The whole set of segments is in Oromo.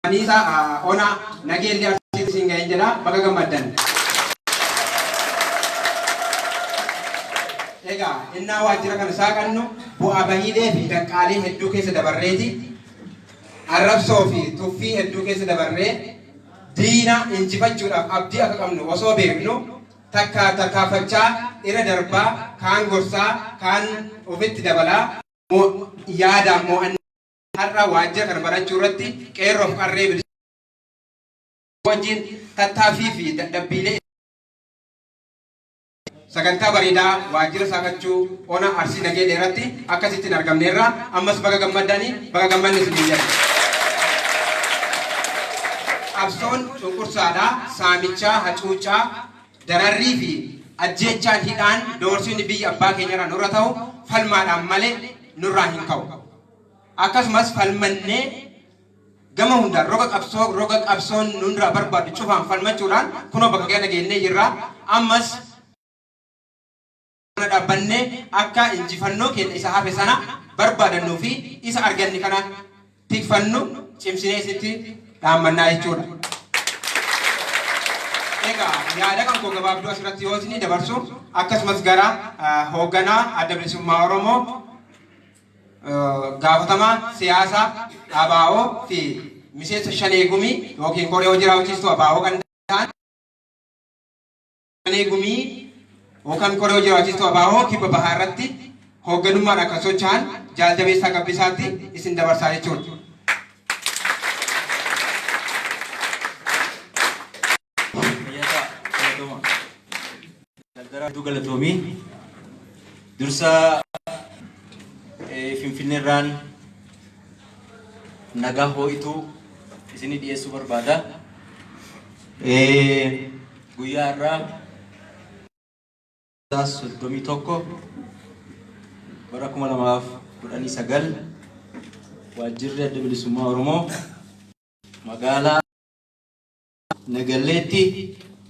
Anisa ona nagel dia singa injera baga gamadan. Ega inna wajira kan sakannu bu abahide fi dakali heddu kesa dabarreti arab sofi tufi heddu kesa dabarre dina injifachuudhaaf abdii akka qabnu osoo beeknu takka facha ira darba kan gorsa kan ofitti dabala yaada mo har'a wajjira kan barachuu irratti qeerroof qarree wajjin tattaafii fi dadhabbiilee sagantaa bareedaa wajjira saakachuu ona arsii nagee dheeratti akkasitti hin argamneerra ammas baga gammadanii baga gammanni isin jedha. Qabsoon cunqursaadhaa, saamichaa, hacuuccaa, dararrii fi ajjeechaan hidhaan doorsiin biyya abbaa keenyarraa nurra ta'u falmaadhaan malee nurraa hin ka'u. Akkasumas falmannee gama hundaan roga qabsoon nurraa barbaadu cufaan falmachuudhaan kunoo bakka gana geennee jirra. Ammas dhaabbannee akka injifannoo keenya isa hafe sana barbaadannuu fi isa arganne kana tikfannu cimsinee isitti dhaammannaa jechuudha. Egaa yaada kan koo gabaabduu asirratti yoo isin dabarsu akkasumas gara hoogganaa adda bilisummaa Oromoo gaafatamaa siyaasa ABO fi miseensa Shanee Gumii yookiin koree hojii raawwachiistuu ABO kan ta'an Shanee Gumii yookaan koree hojii raawwachiistuu ABO kibba bahaa irratti hoogganummaan akka socho'an jaaljabeessaa gabbisaatti isin dabarsaa jechuudha. Galatoomii dursa Finfinneerraan nagaa ho'ituu isinii dhiyeessuu barbaada. Guyyaa irraa 31 bara 2019 waajjirri adda bilisummaa Oromoo magaalaa Nagalleetti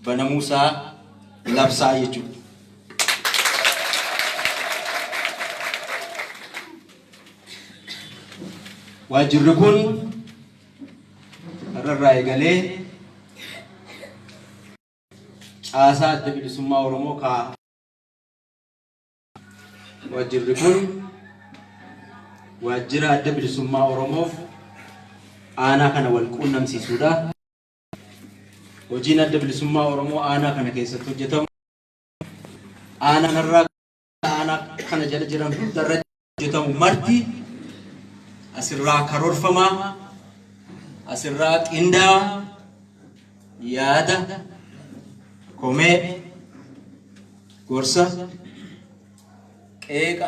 banamuusaa labsaa jechuudha. Waajjirri kun irraa eegalee caasaa adda bilisummaa Oromoo ka'a. Waajjirri kun waajjira adda bilisummaa Oromoof aanaa kana wal quunnamsiisuudha. Hojiin adda bilisummaa Oromoo aanaa kana keessatti hojjetamu aanaa kana jala jiran hundarra hojjetamu marti asirraa karoorfamaa, asirraa qindaa'aa, yaada, komee, gorsa, qeeqa